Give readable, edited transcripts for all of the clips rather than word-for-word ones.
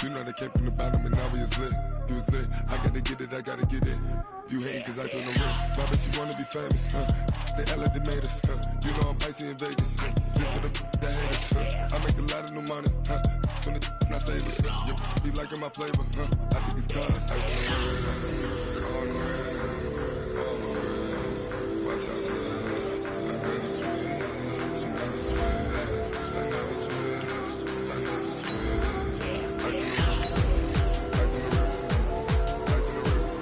You know they came from the bottom and now we is lit. He was lit. I gotta get it, I gotta get it. You hating cause I told no wrist. Why bet you wanna be famous, They act like they made us, You know I'm icy in Vegas, This for the that hate us, I make a lot of new money, When it's not savers, You be liking my flavor, I think it's cause ice on the wrist, on the wrist, on the wrist. Watch out for this. I never switch, I never switch, I never switch, I never switch. Ice on the wrist, ice on the wrist, ice on the wrist, ice on the wrist, ice on the wrist,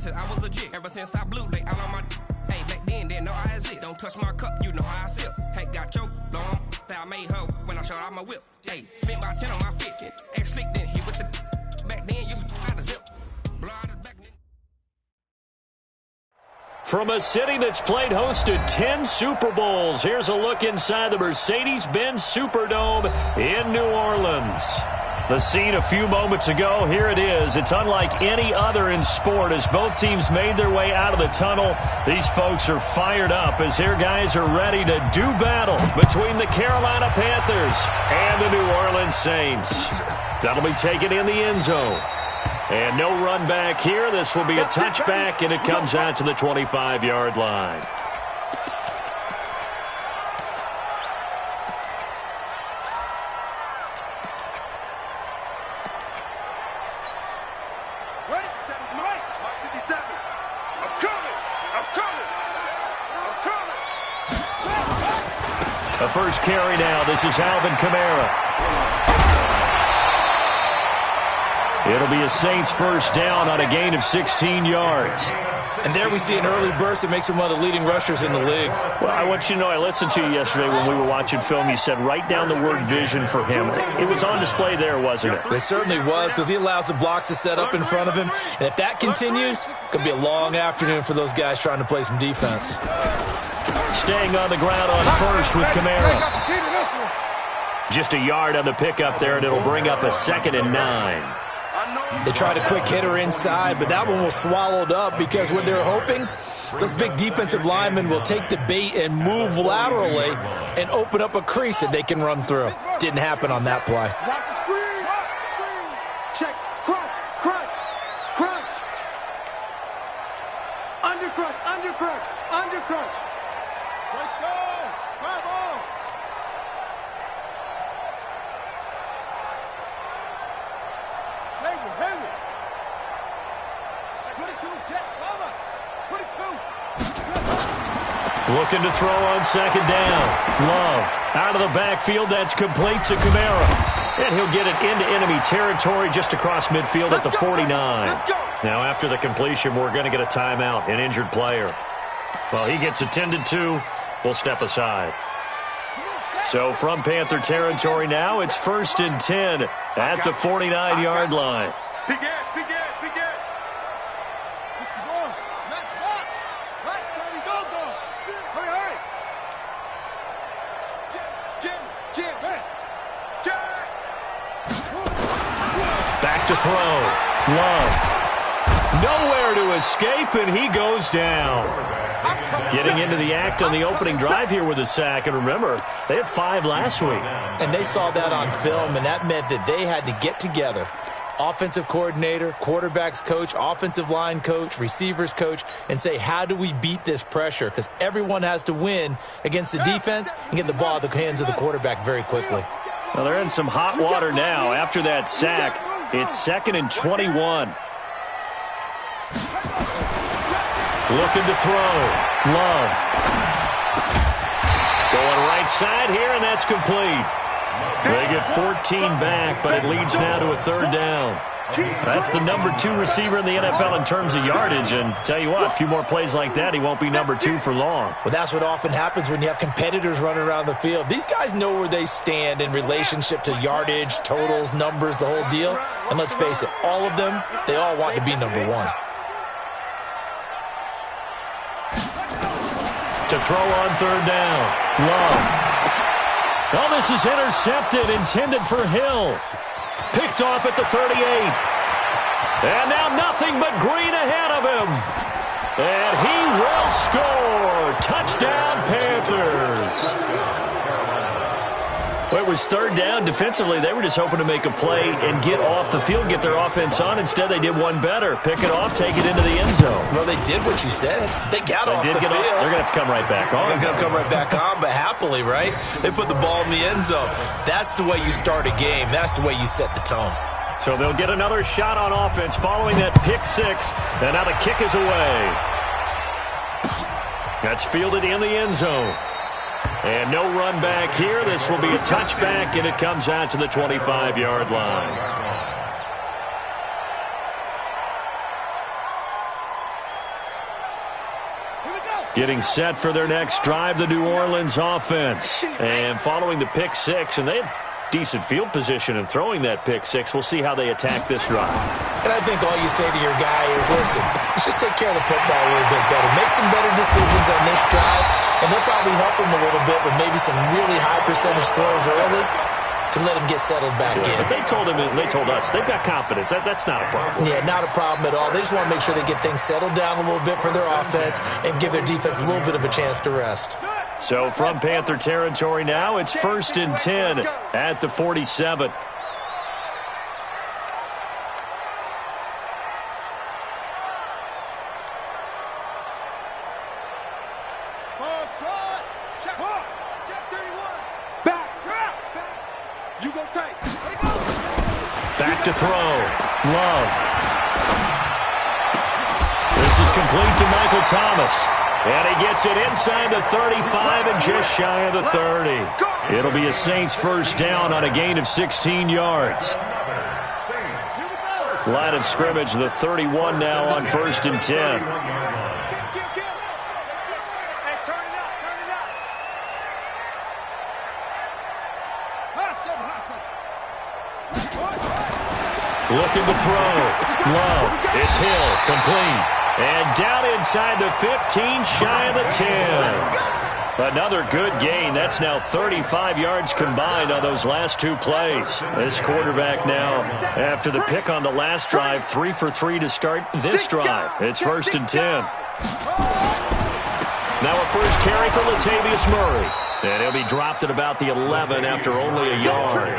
I was legit. Ever since I blew, they all on my. Hey, back then, didn't know I exist. Don't touch my cup, you know how I sip. Hey, got choked, long. Say I made her when I showed out my whip. Hey, spent about 10 on my fit. Ex slick, then hit with the. Back then, used to out of zip. Blood back then. From a city that's played host to 10 Super Bowls, here's a look inside the Mercedes-Benz Superdome in New Orleans. The scene a few moments ago, here it is. It's unlike any other in sport as both teams made their way out of the tunnel. These folks are fired up as their guys are ready to do battle between the Carolina Panthers and the New Orleans Saints. That'll be taken in the end zone. And no run back here. This will be a touchback, and it comes out to the 25-yard line. The first carry now. This is Alvin Kamara. It'll be a Saints first down on a gain of 16 yards. And there we see an early burst that makes him one of the leading rushers in the league. Well, I want you to know, I listened to you yesterday when we were watching film. You said write down the word vision for him. It was on display there, wasn't it? It certainly was, because he allows the blocks to set up in front of him. And if that continues, it could be a long afternoon for those guys trying to play some defense. Staying on the ground on first with Kamara. Just a yard on the pickup there, and it'll bring up a 2nd and 9. They tried a quick hitter inside, but that one was swallowed up because what they're hoping, those big defensive linemen will take the bait and move laterally and open up a crease that they can run through. Didn't happen on that play. Check. Crunch. Crunch. Crunch. Under crunch. Under crunch. Under crunch. Let's go. Come on. Hayward. 22, Jet, over. 22. Looking to throw on second down. Love out of the backfield. That's complete to Kamara. And he'll get it into enemy territory just across midfield at the 49. Now after the completion, we're going to get a timeout, an injured player. Well, he gets attended to. We'll step aside. So from Panther territory now, it's 1st and 10 at the 49-yard line. Begin. Match box. Right, there we go. Hurry. Jim. Back to throw. Love. Nowhere to escape, and he goes down. Getting into the act on the opening drive here with a sack. And remember, they had 5 last week. And they saw that on film, and that meant that they had to get together. Offensive coordinator, quarterbacks coach, offensive line coach, receivers coach, and say, how do we beat this pressure? Because everyone has to win against the defense and get the ball out of the hands of the quarterback very quickly. Well, they're in some hot water now. After that sack, it's 2nd and 21. Looking to throw. Love. Going right side here, and that's complete. They get 14 back, but it leads now to a 3rd down. That's the number 2 receiver in the NFL in terms of yardage, and tell you what, a few more plays like that, he won't be number 2 for long. Well, that's what often happens when you have competitors running around the field. These guys know where they stand in relationship to yardage, totals, numbers, the whole deal. And let's face it, all of them, they all want to be number 1. To throw on third down. Love. Oh, this is intercepted, intended for Hill. Picked off at the 38. And now nothing but green ahead of him. And he will score. Touchdown, Panthers. Well, it was third down. Defensively, they were just hoping to make a play and get off the field, get their offense on. Instead, they did one better. Pick it off, take it into the end zone. Well, they did what you said. They got off the field. They're going to have to come right back on. They're going to come right back on, but happily, right? They put the ball in the end zone. That's the way you start a game. That's the way you set the tone. So they'll get another shot on offense following that pick six. And now the kick is away. That's fielded in the end zone. And no run back here. This will be a touchback, and it comes out to the 25-yard line. Getting set for their next drive, the New Orleans offense. And following the pick six, and they had decent field position in throwing that pick six. We'll see how they attack this drive. And I think all you say to your guy is, listen, let's just take care of the football a little bit better. Make some better decisions on this drive, and they'll probably help him a little bit with maybe some really high percentage throws early to let him get settled back in. But they told him, and they told us, they've got confidence. That's not a problem. Yeah, not a problem at all. They just want to make sure they get things settled down a little bit for their offense and give their defense a little bit of a chance to rest. So from Panther territory now, it's 1st and 10 at the 47. Back to throw. Love. This is complete to Michael Thomas. And he gets it inside the 35 and just shy of the 30. It'll be a Saints first down on a gain of 16 yards. Line of scrimmage, the 31 now on 1st and 10. Looking to throw. Love. It's Hill. Complete. And down inside the 15, shy of the 10. Another good gain. That's now 35 yards combined on those last two plays. This quarterback now, after the pick on the last drive, 3 for 3 to start this drive. It's 1st and 10. Now a first carry for Latavius Murray. And he'll be dropped at about the 11 after only a yard.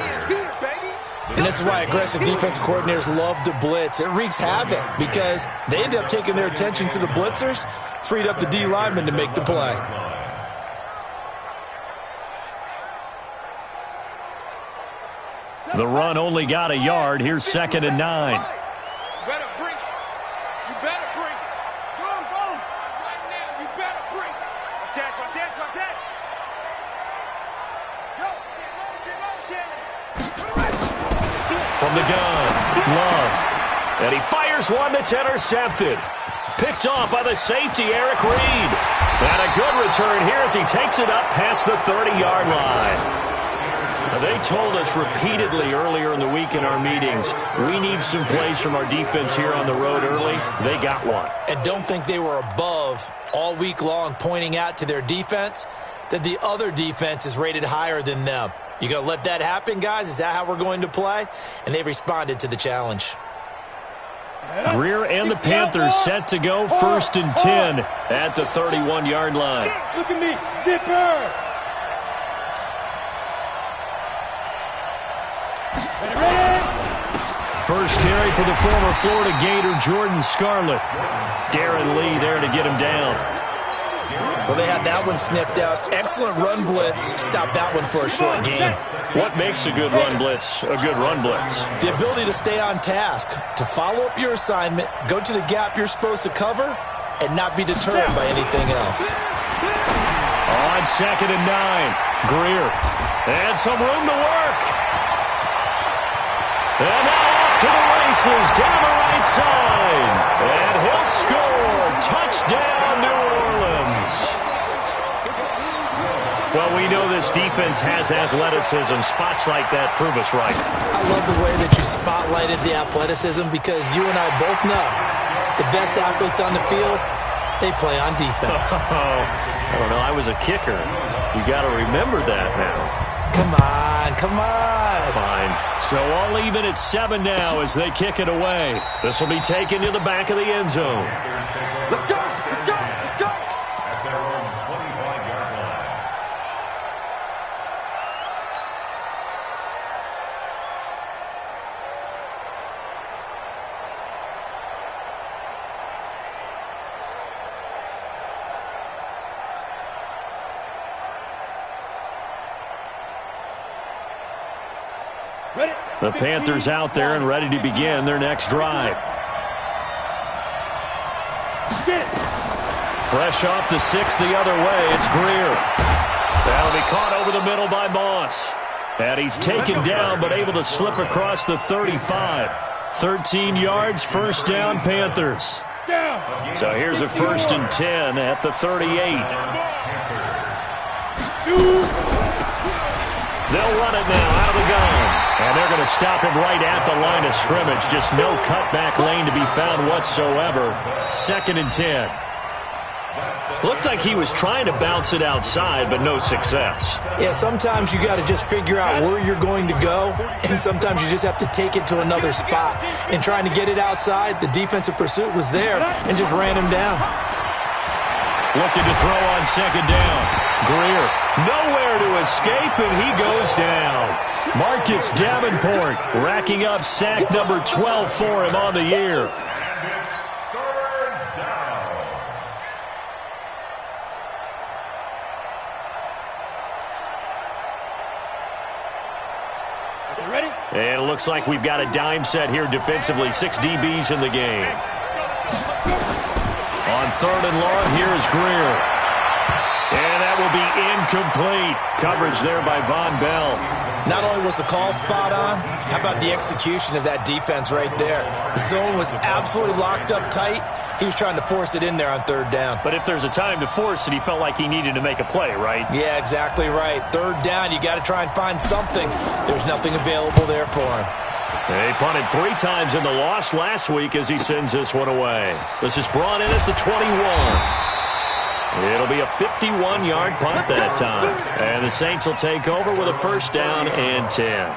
And this is why aggressive defense coordinators love to blitz. It wreaks havoc because they end up taking their attention to the blitzers, freed up the D lineman to make the play. The run only got a yard. Here's 2nd and 9. You better bring it. You better bring it. Go, go. Right now, you better bring it. Watch out, watch out, watch out. Go. From the gun, Love. And he fires one that's intercepted. Picked off by the safety, Eric Reed. And a good return here as he takes it up past the 30-yard line. Now, they told us repeatedly earlier in the week in our meetings, we need some plays from our defense here on the road early. They got one. And don't think they were above all week long pointing out to their defense that the other defense is rated higher than them. You going to let that happen, guys? Is that how we're going to play? And they've responded to the challenge. Greer and the Panthers set to go 1st and 10 at the 31-yard line. Look at me. Zipper. First carry for the former Florida Gator, Jordan Scarlett. Darren Lee there to get him down. Well, they had that one sniffed out. Excellent run blitz. Stop that one for a short gain. What makes a good run blitz a good run blitz? The ability to stay on task, to follow up your assignment, go to the gap you're supposed to cover, and not be deterred by anything else. On 2nd and 9, Greer. And some room to work. And now off to the races, down the right side. And he'll score. Touchdown, New Orleans. Well, we know this defense has athleticism. Spots like that prove us right. I love the way that you spotlighted the athleticism because you and I both know the best athletes on the field They play on defense. I don't know. I was a kicker. You got to remember that now. Come on, come on. Fine. So all even at 7 now as they kick it away. This will be taken to the back of the end zone. Let's go! Let's go! Let's go! At their own 25-yard line. The Panthers out there and ready to begin their next drive. Fresh off the 6 the other way, it's Greer. That'll be caught over the middle by Moss. And he's taken down but able to slip across the 35. 13 yards, first down, Panthers. So here's a 1st and 10 at the 38. They'll run it now out of the gun. And they're going to stop him right at the line of scrimmage. Just no cutback lane to be found whatsoever. 2nd and 10. Looked like he was trying to bounce it outside, but no success. Yeah, sometimes you got to just figure out where you're going to go, and sometimes you just have to take it to another spot. And trying to get it outside, the defensive pursuit was there and just ran him down. Looking to throw on 2nd down. Greer, nowhere to escape, and he goes down. Marcus Davenport racking up sack number 12 for him on the year. And it's 3rd down. You ready? And it looks like we've got a dime set here defensively. 6 DBs in the game. On 3rd and long, here is Greer. And that will be incomplete. Coverage there by Von Bell. Not only was the call spot on, how about the execution of that defense right there? The zone was absolutely locked up tight. He was trying to force it in there on 3rd down. But if there's a time to force it, he felt like he needed to make a play, right? Yeah, exactly right. 3rd down, you got to try and find something. There's nothing available there for him. They punted 3 times in the loss last week as he sends this one away. This is brought in at the 21. It'll be a 51-yard punt that time. And the Saints will take over with a 1st down and 10.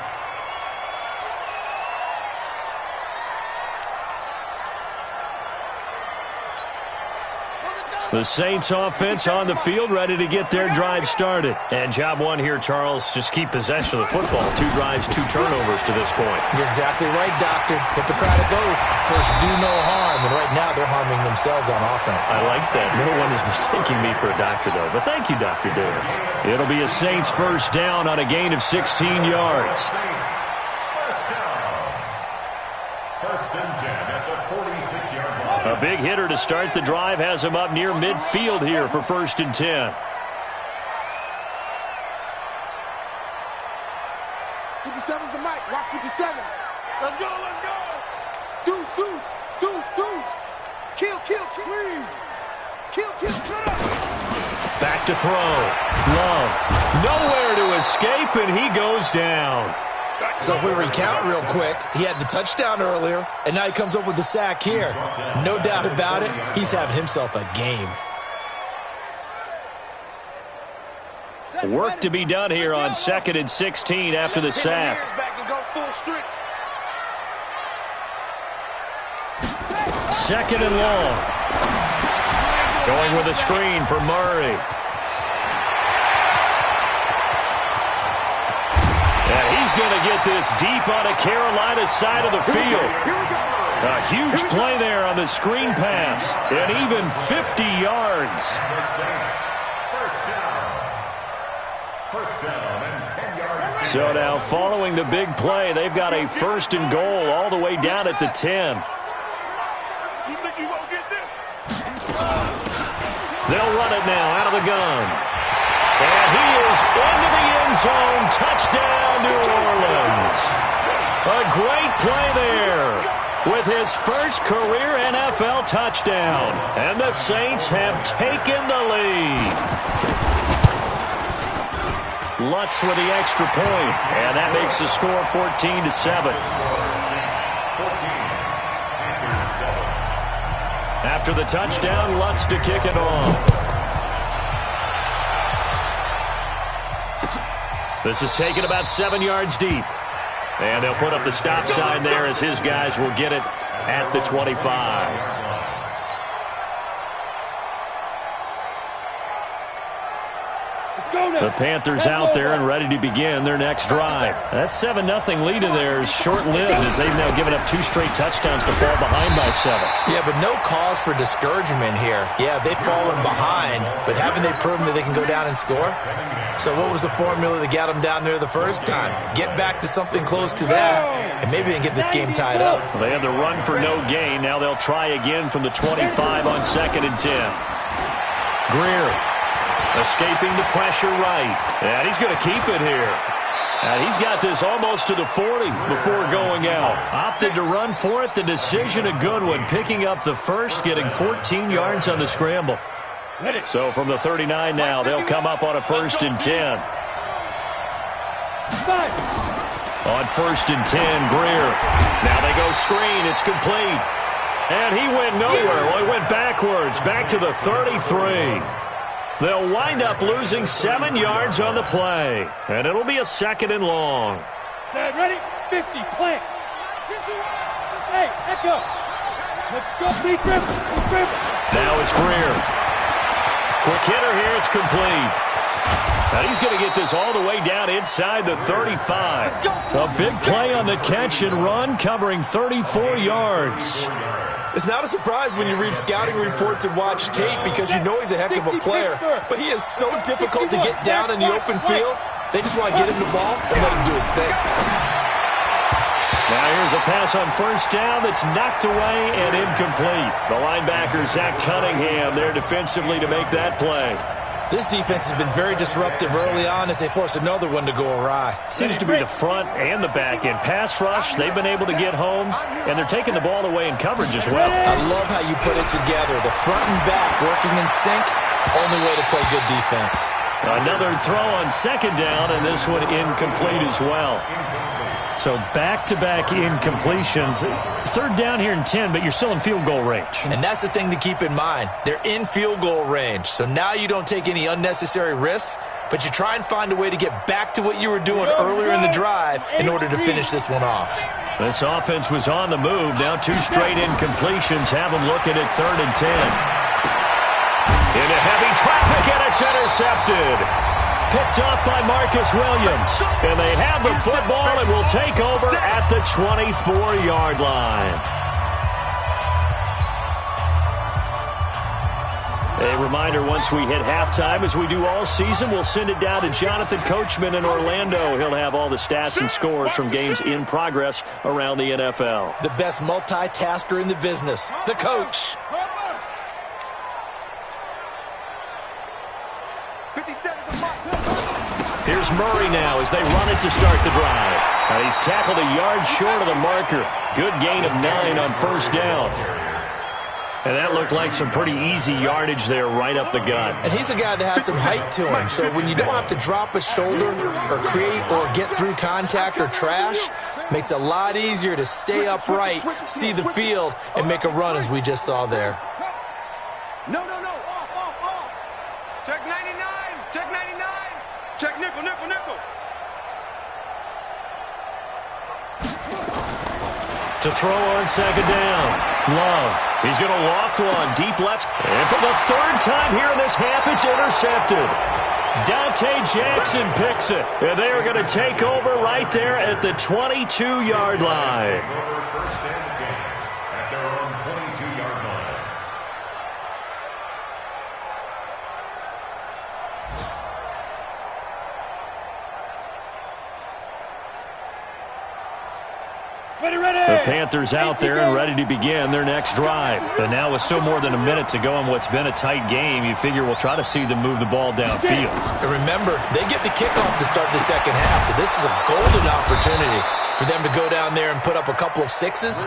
The Saints offense on the field, ready to get their drive started. And job one here, Charles, just keep possession of the football. 2 drives, 2 turnovers to this point. You're exactly right, Doctor. Hippocratic oath. First, do no harm. And right now, they're harming themselves on offense. I like that. No one is mistaking me for a doctor, though. But thank you, Dr. Davis. It'll be a Saints 1st down on a gain of 16 yards. First down. 1st and 10 at the 46-yard line. A big hitter to start the drive has him up near midfield here for 1st and 10. 57's the mic. Rock 57. Let's go, let's go. Deuce, deuce, deuce, deuce. Kill, kill, kill. Kill, kill, shut up. Back to throw. Love. Nowhere to escape, and he goes down. So if we recount real quick, he had the touchdown earlier, and now he comes up with the sack here. No doubt about it, he's having himself a game. Work to be done here on 2nd and 16 after the sack. Second and long. Going with a screen for Murray. And he's going to get this deep on a Carolina side of the field. A huge play there on the screen pass. And even 50 yards. First down and 10 yards. So now following the big play, they've got a 1st and goal all the way down at the 10. You think you won't get this? They'll run it now out of the gun. And he is into the end zone. Touchdown, New Orleans. A great play there with his first career NFL touchdown. And the Saints have taken the lead. Lutz with the extra point, and that makes the score 14-7. After the touchdown, Lutz to kick it off. This is taken about 7 yards deep. And they'll put up the stop sign there as his guys will get it at the 25. The Panthers out there and ready to begin their next drive. That 7-0 lead of theirs short-lived as they've now given up 2 straight touchdowns to fall behind by 7. Yeah, but no cause for discouragement here. Yeah, they've fallen behind, but haven't they proven that they can go down and score? So what was the formula that got them down there the first time? Get back to something close to that, and maybe they can get this game tied up. Well, they had the run for no gain. Now they'll try again from the 25 on 2nd and 10. Greer escaping the pressure right. And he's going to keep it here. And he's got this almost to the 40 before going out. Opted to run for it. The decision a good one. Picking up the first, getting 14 yards on the scramble. So from the 39 now, they'll come up on a 1st and 10. On 1st and 10, Greer. Now they go screen. It's complete. And he went nowhere. Well, he went backwards. Back to the 33. They'll wind up losing 7 yards on the play. And it'll be a 2nd and long. Set, ready? 50, plant. Hey, echo. Let's go, Lee Griffin. Now it's Greer. Quick hitter here, it's complete. Now he's going to get this all the way down inside the 35. A big play on the catch and run, covering 34 yards. It's not a surprise when you read scouting reports and watch tape because you know he's a heck of a player. But he is so difficult to get down in the open field. They just want to get him the ball and let him do his thing. Now here's a pass on 1st down that's knocked away and incomplete. The linebacker, Zach Cunningham, there defensively to make that play. This defense has been very disruptive early on as they force another one to go awry. Seems to be the front and the back end. Pass rush, they've been able to get home, and they're taking the ball away in coverage as well. I love how you put it together. The front and back working in sync, only way to play good defense. Another throw on 2nd down, and this one incomplete as well. So back-to-back incompletions. 3rd down here and 10, but you're still in field goal range. And that's the thing to keep in mind. They're in field goal range. So now you don't take any unnecessary risks, but you try and find a way to get back to what you were doing earlier in the drive in order to finish this one off. This offense was on the move. Now 2 straight incompletions have them looking at 3rd and 10. Into heavy traffic, and it's intercepted. Picked off by Marcus Williams. And they have the football and will take over at the 24-yard line. A reminder, once we hit halftime, as we do all season, we'll send it down to Jonathan Coachman in Orlando. He'll have all the stats and scores from games in progress around the NFL. The best multitasker in the business, the coach. Here's Murray now as they run it to start the drive. And he's tackled a yard short of the marker. Good gain of 9 on 1st down. And that looked like some pretty easy yardage there right up the gut. And he's a guy that has some height to him. So when you don't have to drop a shoulder or create or get through contact or trash, makes it a lot easier to stay upright, see the field, and make a run as we just saw there. No. Off. Check 99. Check 99. Check nickel. To throw on 2nd down. Love. He's going to loft one deep left. And for the 3rd time here in this half, it's intercepted. Dante Jackson picks it. And they are going to take over right there at the 22-yard line. First and 10 at their own 22-yard line. The Panthers out there and ready to begin their next drive. But now with still more than a minute to go in what's been a tight game, you figure we'll try to see them move the ball downfield. And remember, they get the kickoff to start the 2nd half, so this is a golden opportunity for them to go down there and put up a couple of 6s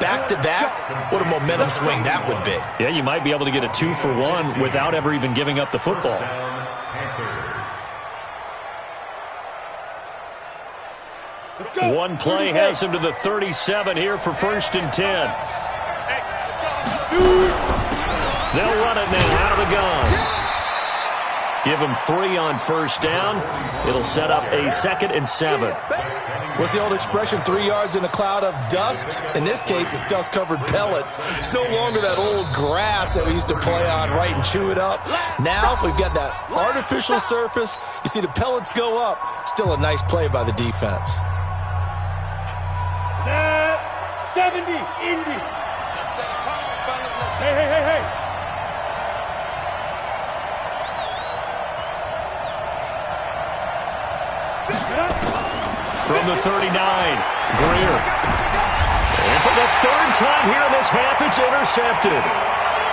back-to-back. What a momentum swing that would be. Yeah, you might be able to get a 2-for-1 without ever even giving up the football. One play has him to the 37 here for 1st and 10. They'll run it now out of the gun. Give them 3 on first down. It'll set up a 2nd and 7. What's the old expression, 3 yards in a cloud of dust? In this case, it's dust-covered pellets. It's no longer that old grass that we used to play on, right, and chew it up. Now we've got that artificial surface. You see the pellets go up. Still a nice play by the defense. Set 70, Indy. Hey. From the 39, Greer. And for the 3rd time here in this half, it's intercepted.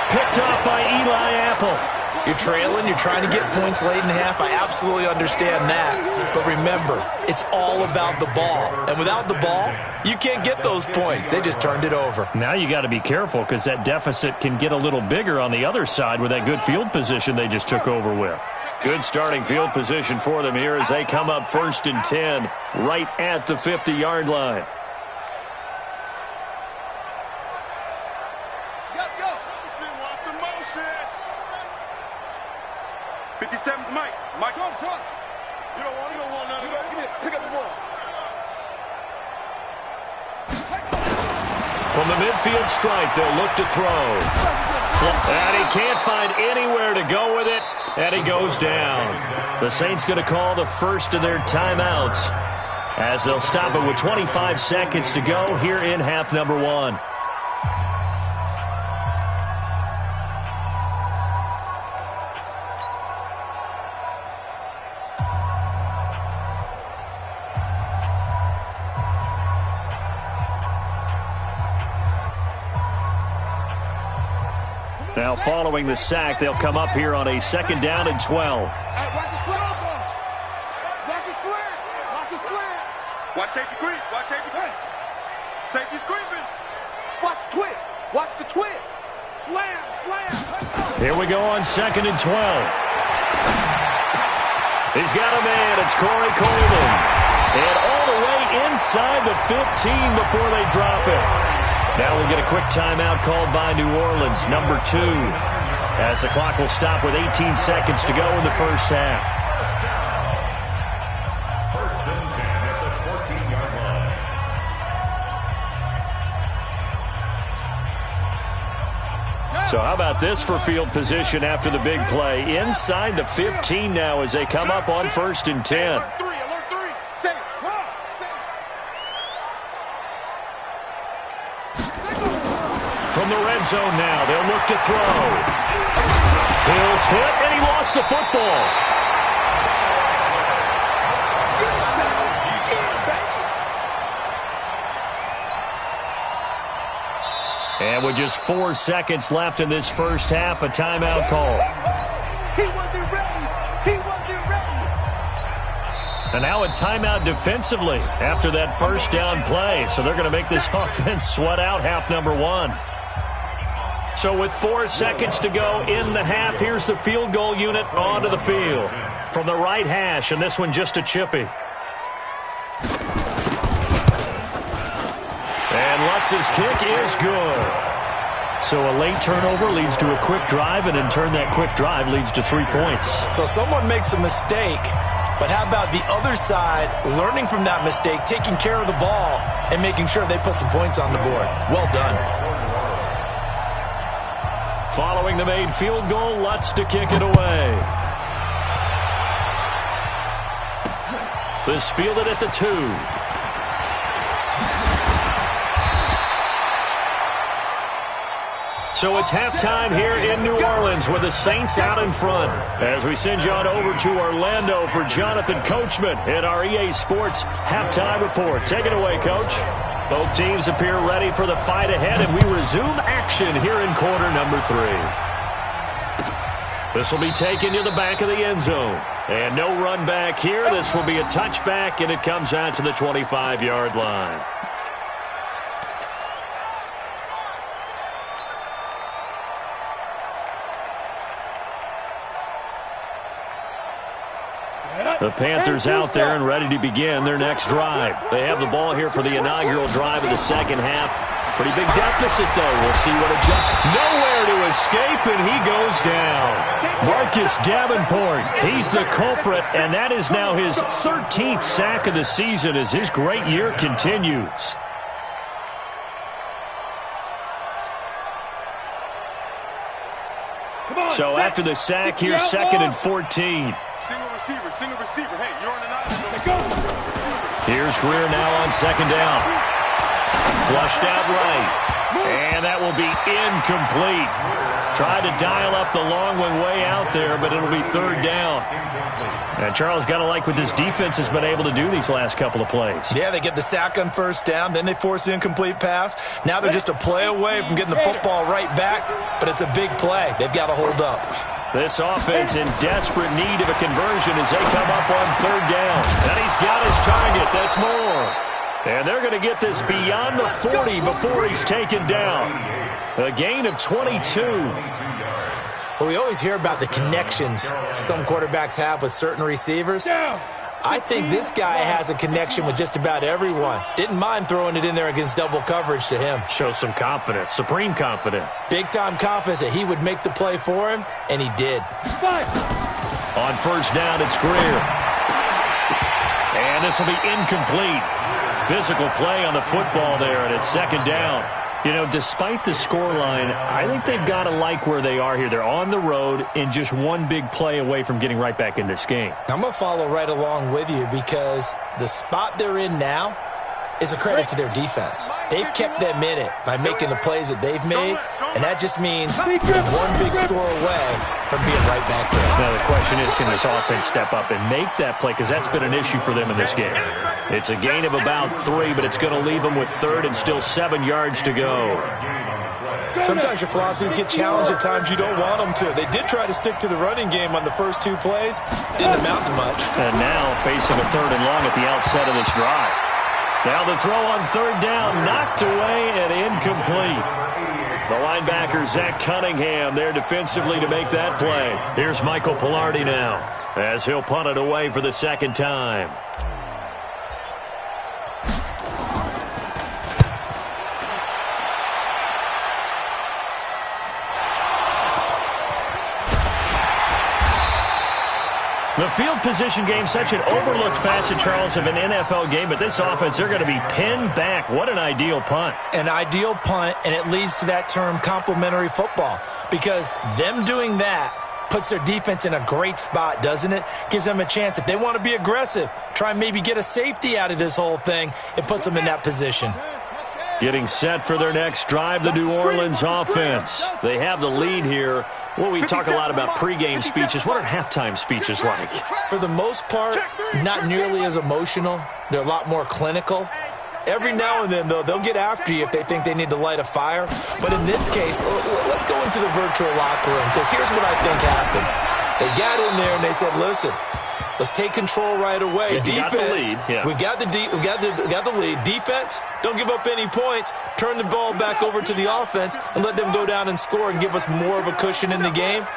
Picked off by Eli Apple. You're trailing, you're trying to get points late in the half. I absolutely understand that. But remember, it's all about the ball. And without the ball, you can't get those points. They just turned it over. Now you got to be careful because that deficit can get a little bigger on the other side with that good field position they just took over with. Good starting field position for them here as they come up 1st and 10 right at the 50-yard line. Go. Watch the motion. 57's Mike. Mike, short. You don't want none of that. Get it. Pick up the ball. From the midfield stripe, they'll look to throw. And he can't find anywhere to go with it, and he goes down. The Saints going to call the first of their timeouts as they'll stop it with 25 seconds to go here in half number 1. Now following the sack, they'll come up here on a 2nd down and 12. Hey, watch the slant. Watch the slant. Watch safety creep. Safety's creeping. Watch twist. Watch the twist. Slam. Here we go on 2nd and 12. He's got a man. It's Corey Coleman. And all the way inside the 15 before they drop it. Now we'll get a quick timeout called by New Orleans, number 2, as the clock will stop with 18 seconds to go in the first half. 1st and 10 at the 14-yard line. So how about this for field position after the big play? Inside the 15 now as they come up on 1st and 10. Alert 3. Safe. From the red zone now, they'll look to throw. Hill's hit, and he lost the football. And with just 4 seconds left in this first half, a timeout call. He wasn't ready. And now a timeout defensively after that first down play. So they're going to make this offense sweat out half number 1. So with 4 seconds to go in the half, here's the field goal unit onto the field. From the right hash, and this one just a chippy. And Lutz's kick is good. So a late turnover leads to a quick drive, and in turn that quick drive leads to 3 points. So someone makes a mistake, but how about the other side learning from that mistake, taking care of the ball, and making sure they put some points on the board? Well done. Following the made field goal, Lutz to kick it away. This fielded at the 2. So it's halftime here in New Orleans with the Saints out in front. As we send you on over to Orlando for Jonathan Coachman in our EA Sports Halftime Report. Take it away, Coach. Both teams appear ready for the fight ahead, and we resume action here in quarter number 3. This will be taken to the back of the end zone. And no run back here. This will be a touchback, and it comes out to the 25-yard line. The Panthers out there and ready to begin their next drive. They have the ball here for the inaugural drive of the second half. Pretty big deficit, though. We'll see what adjusts. Nowhere to escape, and he goes down. Marcus Davenport, he's the culprit, and that is now his 13th sack of the season as his great year continues. So after the sack, here's 2nd and 14. Single receiver. Hey, you're on the night. Go. Here's Greer now on 2nd down. Flushed out right. And that will be incomplete. Tried to dial up the long one way out there, but it'll be 3rd down. And Charles, got to like what this defense has been able to do these last couple of plays. Yeah, they get the sack on 1st down, then they force the incomplete pass. Now they're just a play away from getting the football right back, but it's a big play. They've got to hold up. This offense in desperate need of a conversion as they come up on 3rd down. And he's got his target. That's more. And they're going to get this beyond the 40 before he's taken down. A gain of 22. Well, we always hear about the connections some quarterbacks have with certain receivers. I think this guy has a connection with just about everyone. Didn't mind throwing it in there against double coverage to him. Shows some confidence, supreme confidence. Big-time confidence that he would make the play for him, and he did. On 1st down, it's Greer. And this will be incomplete. Physical play on the football there, and it's 2nd down. You know, despite the scoreline, I think they've got to like where they are here. They're on the road and just one big play away from getting right back in this game. I'm going to follow right along with you because the spot they're in now is a credit to their defense. They've kept them in it by making the plays that they've made, and that just means they're one big score away from being right back there. Now, the question is, can this offense step up and make that play? Because that's been an issue for them in this game. It's a gain of about 3, but it's going to leave them with 3rd and still 7 yards to go. Sometimes your philosophies get challenged at times you don't want them to. They did try to stick to the running game on the first 2 plays. Didn't amount to much. And now facing a 3rd and long at the outset of this drive. Now the throw on 3rd down, knocked away and incomplete. The linebacker, Zach Cunningham, there defensively to make that play. Here's Michael Pilardi now, as he'll punt it away for the 2nd time. The field position game, such an overlooked facet, Charles, of an NFL game, but this offense, they're going to be pinned back. What an ideal punt. An ideal punt, and it leads to that term complementary football, because them doing that puts their defense in a great spot, doesn't it? Gives them a chance. If they want to be aggressive, try and maybe get a safety out of this whole thing, it puts them in that position. Getting set for their next drive, the New Orleans offense. They have the lead here. Well, we talk a lot about pregame speeches. What are halftime speeches like? For the most part, not nearly as emotional. They're a lot more clinical. Every now and then, though, they'll get after you if they think they need to light a fire. But in this case, let's go into the virtual locker room, because here's what I think happened. They got in there and they said, listen, let's take control right away. Defense, we got the lead. Defense, don't give up any points. Turn the ball back over to the offense and let them go down and score and give us more of a cushion in the game.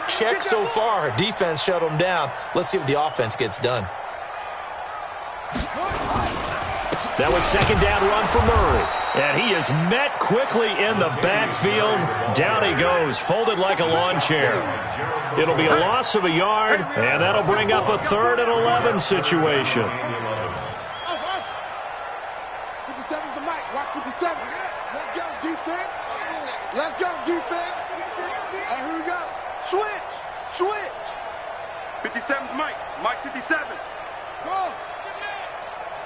Check so far. Defense shut them down. Let's see if the offense gets done. That was 2nd down run for Murray. And he is met quickly in the backfield. Down he goes, folded like a lawn chair. It'll be a loss of a yard, and that'll bring up a 3rd and 11 situation. 57's the mic. Watch 57. Let's go, defense. Let's go, defense. And here we go. Switch. 57's Mike. Mike 57. Go.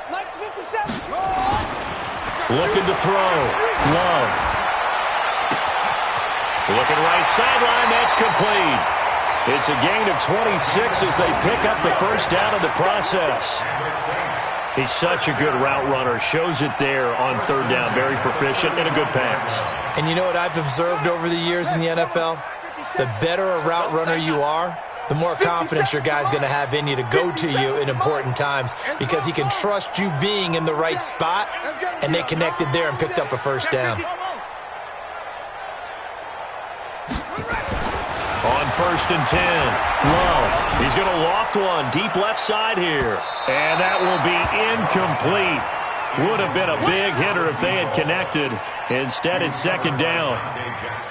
Mike's 57. Looking to throw. Love. Looking right sideline. That's complete. It's a gain of 26 as they pick up the 1st down in the process. He's such a good route runner. Shows it there on 3rd down. Very proficient and a good pass. And you know what I've observed over the years in the NFL? The better a route runner you are, the more confidence your guy's going to have in you to go to you in important times, because he can trust you being in the right spot, and they connected there and picked up a 1st down. On 1st and 10, Love. He's going to loft one deep left side here, and that will be incomplete. Would have been a big hitter if they had connected. Instead, it's second down.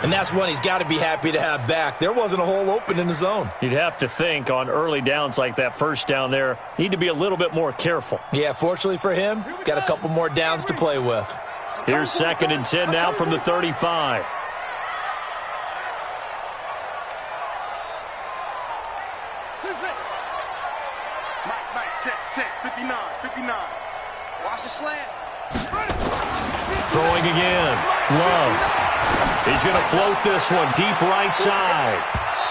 And that's one he's got to be happy to have back. There wasn't a hole open in the zone. You'd have to think on early downs like that first down there, need to be a little bit more careful. Yeah, fortunately for him, got a couple more downs to play with. Here's 2nd and 10 now from the 35. Check, 59. Watch the slant. Throwing again. Love. He's going to float this one deep right side.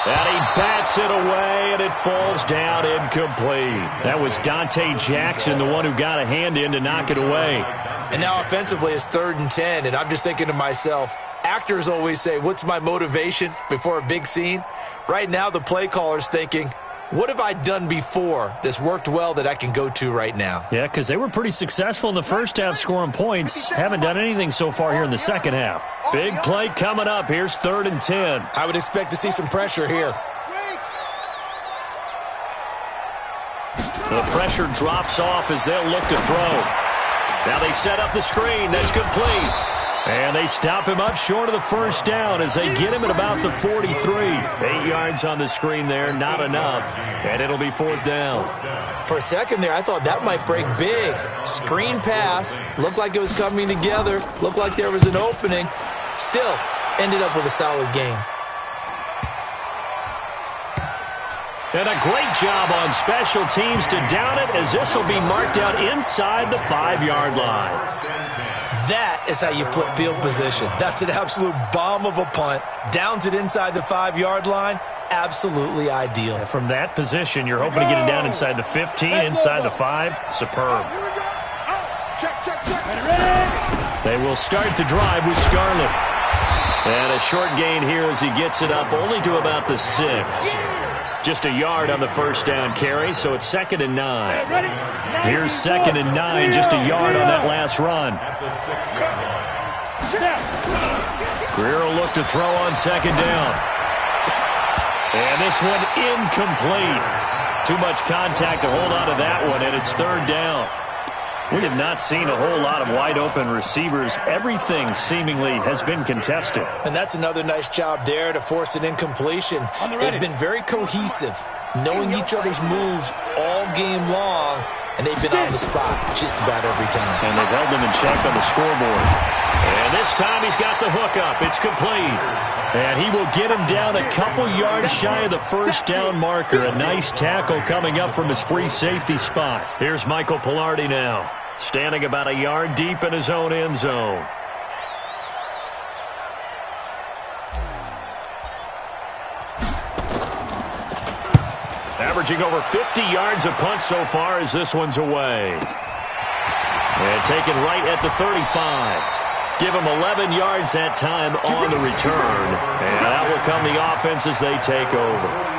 And he bats it away, and it falls down incomplete. That was Dante Jackson, the one who got a hand in to knock it away. And now offensively it's 3rd and 10, and I'm just thinking to myself, actors always say, what's my motivation before a big scene? Right now the play caller's thinking, what have I done before that's worked well that I can go to right now? Yeah, because they were pretty successful in the first half scoring points. Haven't done anything so far here in the second half. Big play coming up. Here's 3rd and 10. I would expect to see some pressure here. The pressure drops off as they'll look to throw. Now they set up the screen. That's complete. And they stop him up short of the first down as they get him at about the 43. 8 yards on the screen there, not enough. And it'll be 4th down. For a second there, I thought that might break big. Screen pass. Looked like it was coming together. Looked like there was an opening. Still, ended up with a solid game. And a great job on special teams to down it as this will be marked out inside the 5-yard line. That is how you flip field position. That's an absolute bomb of a punt. Downs it inside the 5-yard line. Absolutely ideal. From that position, you're hoping to get it down inside the 15, inside the 5. Superb. Check. They will start the drive with Scarlett. And a short gain here as he gets it up only to about the 6. Just a yard on the first down carry, so it's 2nd and 9. Here's 2nd and 9, just a yard on that last run. Greer will look to throw on 2nd down. And this one incomplete. Too much contact to hold on to that one, and it's 3rd down. We have not seen a whole lot of wide-open receivers. Everything seemingly has been contested. And that's another nice job there to force an incompletion. They've been very cohesive, knowing each other's moves all game long, and they've been on the spot just about every time. And they've held them in check on the scoreboard. And this time he's got the hook up. It's complete. And he will get him down a couple yards shy of the first down marker. A nice tackle coming up from his free safety spot. Here's Michael Pilardi now, standing about a yard deep in his own end zone. Averaging over 50 yards a punt so far as this one's away. And taken right at the 35. Give him 11 yards that time on the return. And that will come the offense as they take over.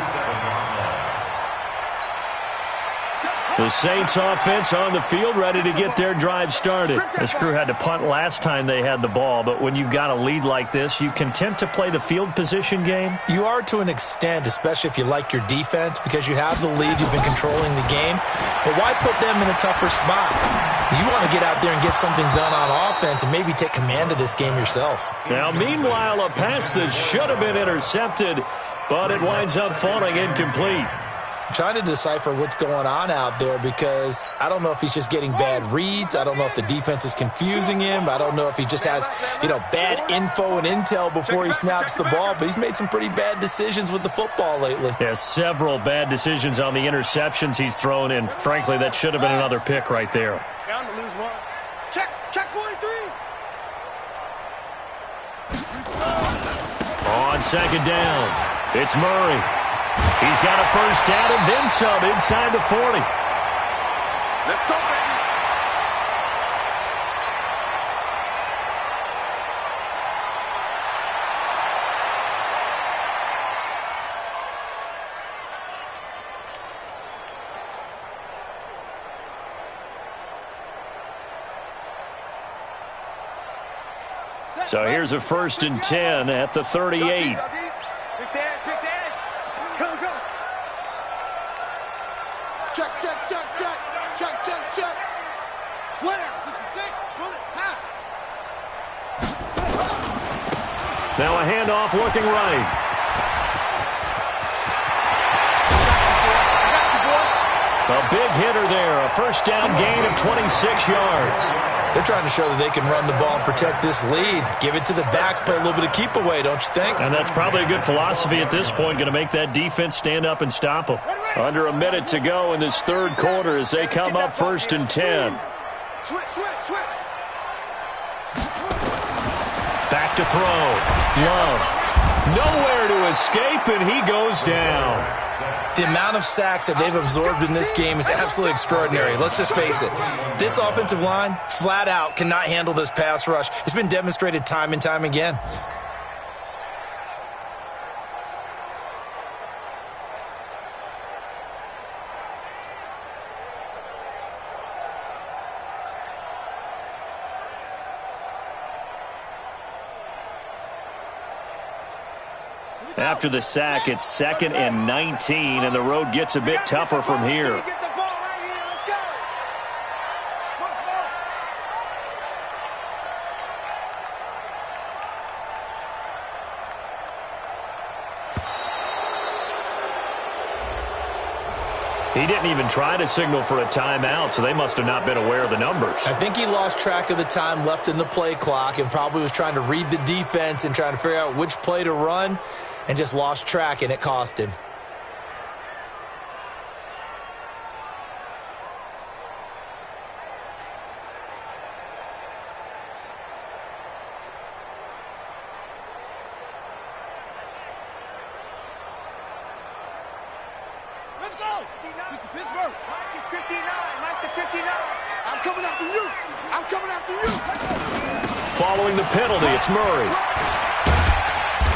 The Saints offense on the field ready to get their drive started. This crew had to punt last time they had the ball, but when you've got a lead like this, you content to play the field position game? You are to an extent, especially if you like your defense, because you have the lead, you've been controlling the game. But why put them in a tougher spot? You want to get out there and get something done on offense and maybe take command of this game yourself. Now, meanwhile, a pass that should have been intercepted, but it winds up falling incomplete. I'm trying to decipher what's going on out there because I don't know if he's just getting bad reads. I don't know if the defense is confusing him. I don't know if he just has, bad info and intel before he snaps the ball. But he's made some pretty bad decisions with the football lately. Yeah, several bad decisions on the interceptions he's thrown in. Frankly, that should have been another pick right there. Down to lose one. Check 43. On 2nd down, it's Murray. He's got a first down and then some inside the 40. Let's go, baby. So here's a 1st and 10 at the 38. Check. Slam, 66, run it, ha! Now a handoff looking right. A big hitter there, a first down gain of 26 yards. They're trying to show that they can run the ball and protect this lead. Give it to the backs, play a little bit of keep away, don't you think? And that's probably a good philosophy at this point, going to make that defense stand up and stop them. Under a minute to go in this third quarter as they come up 1st and 10. Switch. Back to throw. Love. Nowhere to escape, and he goes down. The amount of sacks that they've absorbed in this game is absolutely extraordinary. Let's just face it. This offensive line, flat out, cannot handle this pass rush. It's been demonstrated time and time again. After the sack, it's 2nd and 19, and the road gets a bit tougher from here. He didn't even try to signal for a timeout, so they must have not been aware of the numbers. I think he lost track of the time left in the play clock and probably was trying to read the defense and trying to figure out which play to run and just lost track, and it cost him. Let's go! Pittsburgh. Mike is 59. Mike to 59. I'm coming after you. I'm coming after you. Following the penalty, it's Murray.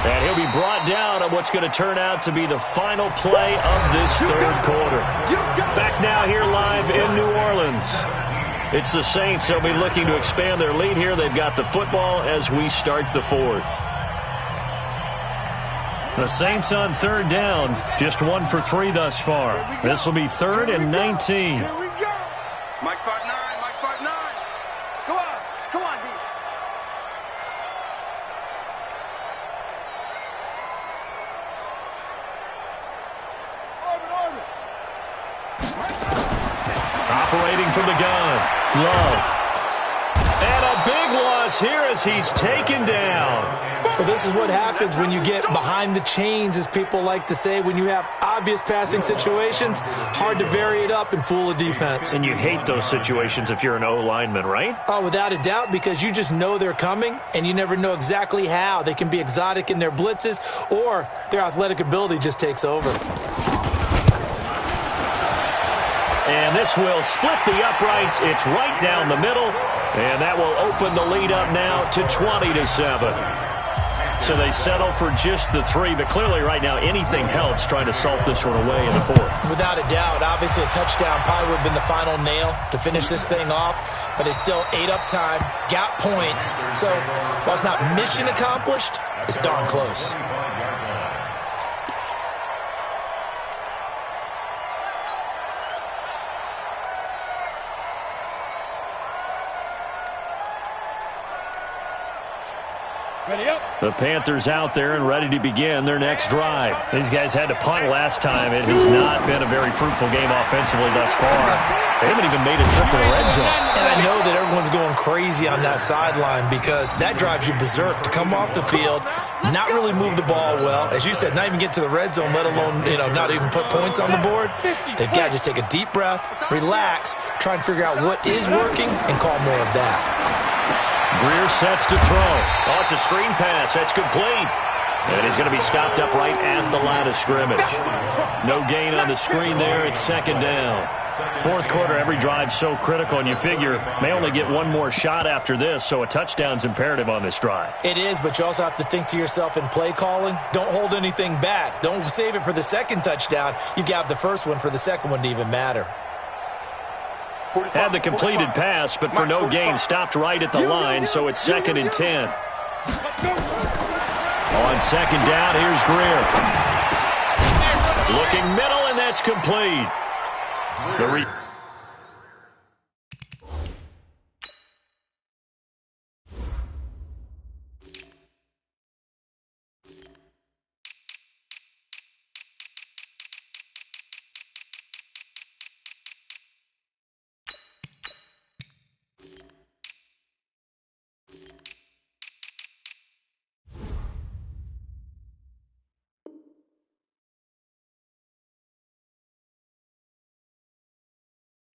And he'll be brought down on what's going to turn out to be the final play of this third quarter. Back now here live in New Orleans. It's the Saints. They'll be looking to expand their lead here. They've got the football as we start the fourth. The Saints on third down, just 1 for 3 thus far. This will be 3rd and 19. Here we go. Mike 5'9", Mike 5'9". Come on, D. Orbit. Operating from the gun, Love. And a big loss here as he's taken down. Well, this is what happens when you get behind the chains, as people like to say. When you have obvious passing situations, hard to vary it up and fool a defense. And you hate those situations if you're an O-lineman, right? Oh, without a doubt, because you just know they're coming, and you never know exactly how. They can be exotic in their blitzes, or their athletic ability just takes over. And this will split the uprights. It's right down the middle, and that will open the lead up now to 20-7. So they settle for just the 3, but clearly right now anything helps trying to salt this one away in the fourth. Without a doubt, obviously a touchdown probably would have been the final nail to finish this thing off, but it's still ate up time, got points. So while it's not mission accomplished, it's darn close. The Panthers out there and ready to begin their next drive. These guys had to punt last time. It has not been a very fruitful game offensively thus far. They haven't even made a trip to the red zone. And I know that everyone's going crazy on that sideline because that drives you berserk to come off the field, not really move the ball well. As you said, not even get to the red zone, let alone, not even put points on the board. They've got to just take a deep breath, relax, try and figure out what is working, and call more of that. Greer sets to throw. Oh, it's a screen pass. That's complete. And he's going to be stopped up right at the line of scrimmage. No gain on the screen there. It's 2nd down. Fourth quarter, every drive's so critical, and you figure may only get one more shot after this, so a touchdown's imperative on this drive. It is, but you also have to think to yourself in play calling, don't hold anything back. Don't save it for the second touchdown. You got the first one for the second one to even matter. Had the completed pass, but for no gain, stopped right at the line, so it's 2nd and 10. On 2nd down, here's Greer. Looking middle, and that's complete.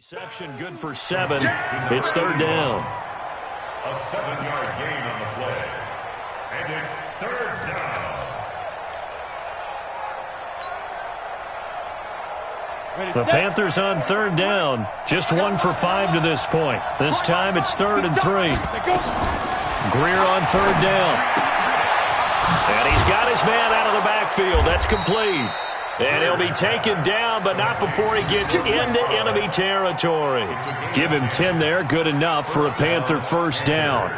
Reception good for 7. It's third down. A 7-yard gain on the play. And it's third down. The Panthers on third down. Just 1 for 5 to this point. This time it's 3rd and 3. Greer on third down. And he's got his man out of the backfield. That's complete. And he'll be taken down, but not before he gets into enemy territory. Give him 10 there. Good enough for a Panther first down.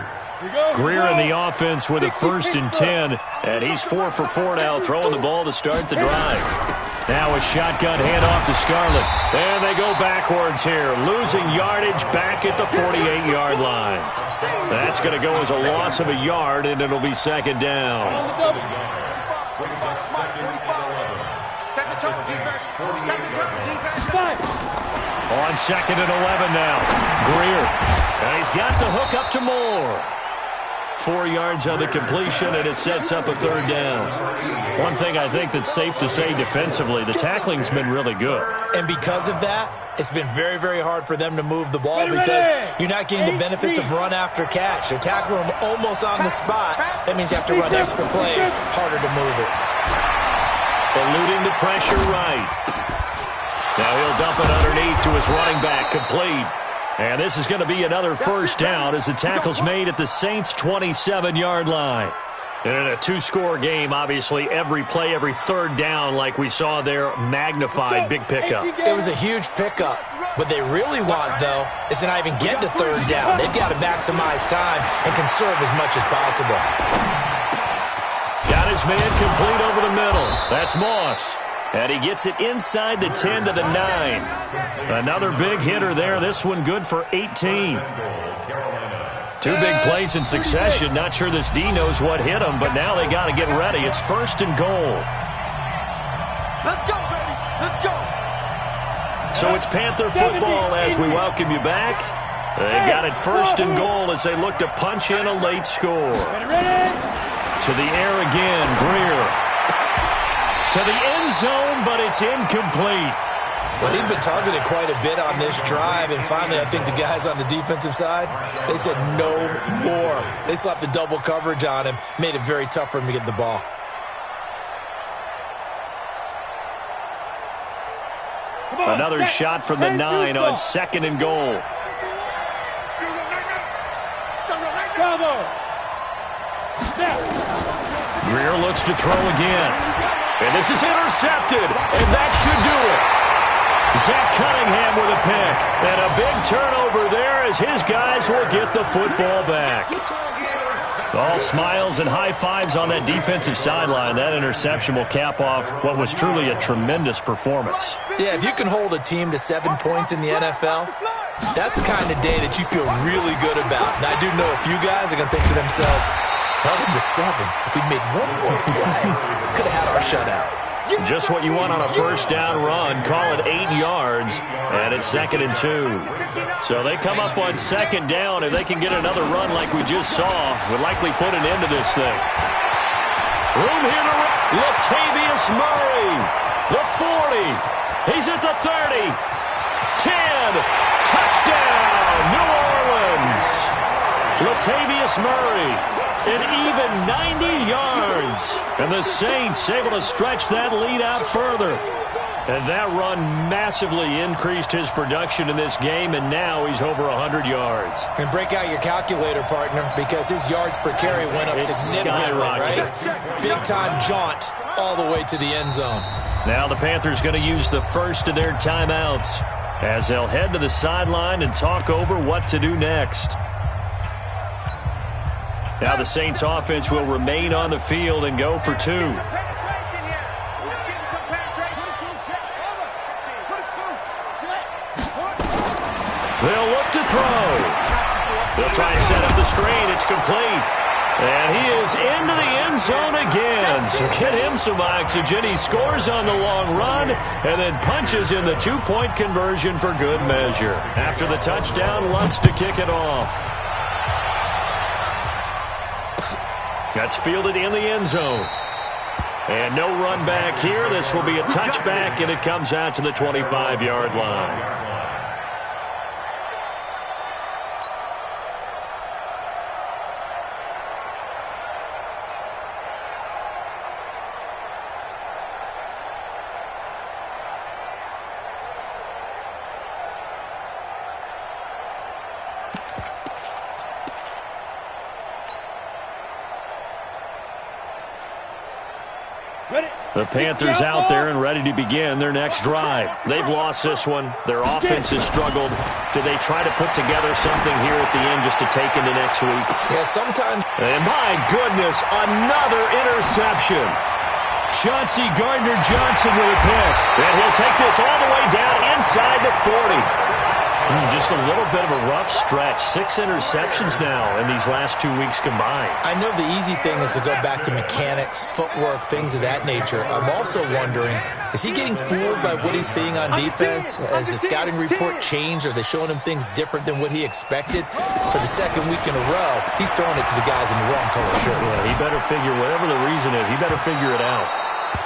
Greer in the offense with a 1st and 10. And he's 4 for 4 now, throwing the ball to start the drive. Now a shotgun handoff to Scarlett. And they go backwards here, losing yardage back at the 48-yard line. That's going to go as a loss of a yard, and it'll be 2nd down. On 2nd and 11 now. Greer. And he's got the hook up to Moore. 4 yards on the completion, and it sets up a 3rd down. One thing I think that's safe to say defensively, the tackling's been really good. And because of that, it's been very, very hard for them to move the ball because you're not getting the benefits of run after catch. They're tackling them almost on the spot. That means you have to run extra plays, harder to move it. Eluding the pressure right. Now he'll dump it underneath to his running back, complete. And this is going to be another first down as the tackle's made at the Saints' 27-yard line. And in a 2-score game, obviously, every play, every 3rd down, like we saw there, magnified, big pickup. It was a huge pickup. What they really want, though, is to not even get to 3rd down. They've got to maximize time and conserve as much as possible. Got his man complete over the middle. That's Moss. And he gets it inside the 10 to the 9. Another big hitter there. This one good for 18. 2 big plays in succession. Not sure this D knows what hit him, but now they got to get ready. It's 1st and goal. Let's go, baby. Let's go. So it's Panther football as we welcome you back. They got it 1st and goal as they look to punch in a late score. To the air again, Greer. To the end zone, but it's incomplete. Well, he'd been targeted quite a bit on this drive, and finally I think the guys on the defensive side, they said no more. They slapped the double coverage on him, made it very tough for him to get the ball. Another shot from the 9 on 2nd and goal. Greer looks to throw again. And this is intercepted, and that should do it. Zach Cunningham with a pick. And a big turnover there as his guys will get the football back. All smiles and high fives on that defensive sideline. That interception will cap off what was truly a tremendous performance. Yeah, if you can hold a team to 7 points in the NFL, that's the kind of day that you feel really good about. And I do know a few guys are going to think to themselves, held him to 7. If we'd made one more play, could have had our shutout. Just what you want on a first down run. Call it 8 yards, and it's 2nd and 2. So they come up on 2nd down. If they can get another run like we just saw, would likely put an end to this thing. Room here to Latavius Murray. The 40. He's at the 30. 10. Touchdown, New Orleans. Latavius Murray. An even 90 yards. And the Saints able to stretch that lead out further. And that run massively increased his production in this game, and now he's over 100 yards. And break out your calculator, partner, because his yards per carry went up significantly, right? Big-time jaunt all the way to the end zone. Now the Panthers going to use the first of their timeouts as they'll head to the sideline and talk over what to do next. Now the Saints offense will remain on the field and go for 2. They'll look to throw. They'll try and set up the screen. It's complete. And he is into the end zone again. So get him some oxygen. He scores on the long run and then punches in the 2-point conversion for good measure. After the touchdown, Lutz to kick it off. That's fielded in the end zone. And no run back here. This will be a touchback, and it comes out to the 25-yard line. The Panthers out there and ready to begin their next drive. They've lost this one. Their offense has struggled. Do they try to put together something here at the end just to take into next week? Yeah, sometimes. And my goodness, another interception. Chauncey Gardner-Johnson with a pick. And he'll take this all the way down inside the 40. Just a little bit of a rough stretch. 6 interceptions now in these last 2 weeks combined. I know the easy thing is to go back to mechanics, footwork, things of that nature. I'm also wondering, is he getting fooled by what he's seeing on defense? Has the scouting report changed? Are they showing him things different than what he expected? For the second week in a row, he's throwing it to the guys in the wrong color shirts. Yeah, he better figure, whatever the reason is, he better figure it out.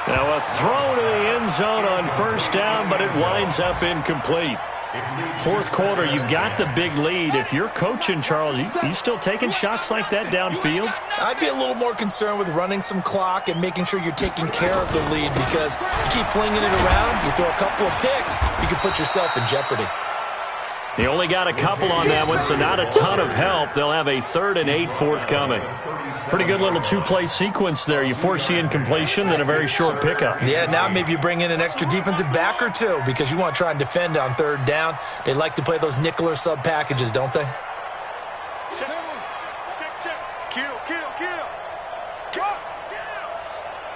Now a throw to the end zone on first down, but it winds up incomplete. Fourth quarter, you've got the big lead. If you're coaching, Charles, you still taking shots like that downfield? I'd be a little more concerned with running some clock and making sure you're taking care of the lead, because you keep flinging it around, you throw a couple of picks, you can put yourself in jeopardy. He only got a couple on that one, so not a ton of help. They'll have a 3rd and 8 forthcoming. Pretty good little 2-play sequence there. You force the incompletion, then a very short pickup. Yeah, now maybe you bring in an extra defensive back or two because you want to try and defend on 3rd down. They like to play those nickel or sub packages, don't they? Kill.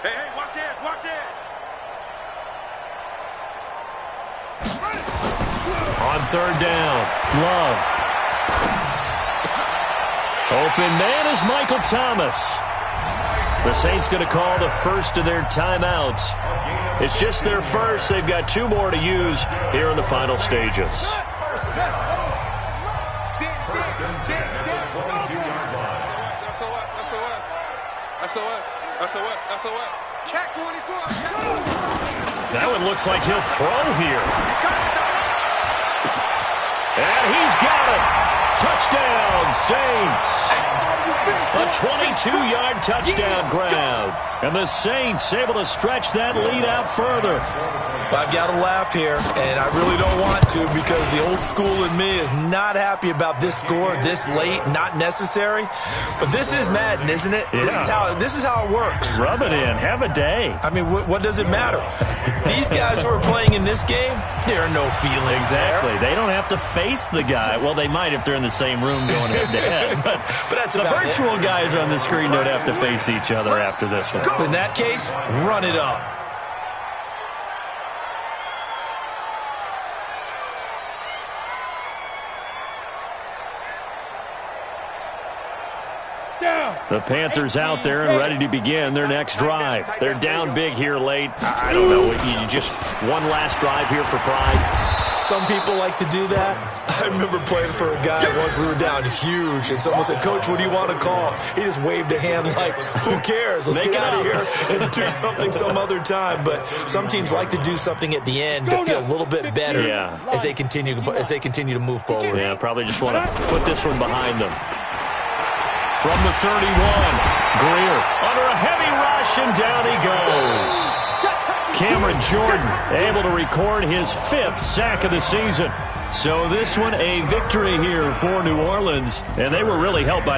Hey, watch it. On 3rd down, Love. Open man is Michael Thomas. The Saints going to call the first of their timeouts. It's just their first. They've got 2 more to use here in the final stages. First and 10 at the 22-yard line. SOS. Check 24. That one looks like he'll throw here. And he's got it. Touchdown, Saints. A 22-yard touchdown grab. And the Saints able to stretch that lead out further. I've got to laugh here, and I really don't want to, because the old school in me is not happy about this score this late, not necessary. But this is Madden, isn't it? Yeah. This is how it works. Rub it in. Have a day. I mean, what does it matter? These guys who are playing in this game, there are no feelings Exactly. there. They don't have to face the guy. Well, they might if they're in the same room going head-to-head. But that's the about virtual guys on the screen don't have to face each other after this one. In that case, run it up. The Panthers out there and ready to begin their next drive. They're down big here late. I don't know. You just one last drive here for pride. Some people like to do that. I remember playing for a guy once. We were down huge, and someone said, "Coach, what do you want to call?" He just waved a hand like, "Who cares? Let's get out of here and do something some other time." But some teams like to do something at the end to feel a little bit better as they continue to move forward. Yeah, probably just want to put this one behind them. From the 31, Greer under a heavy rush, and down he goes. Cameron Jordan able to record his 5th sack of the season. So this one a victory here for New Orleans, and they were really helped by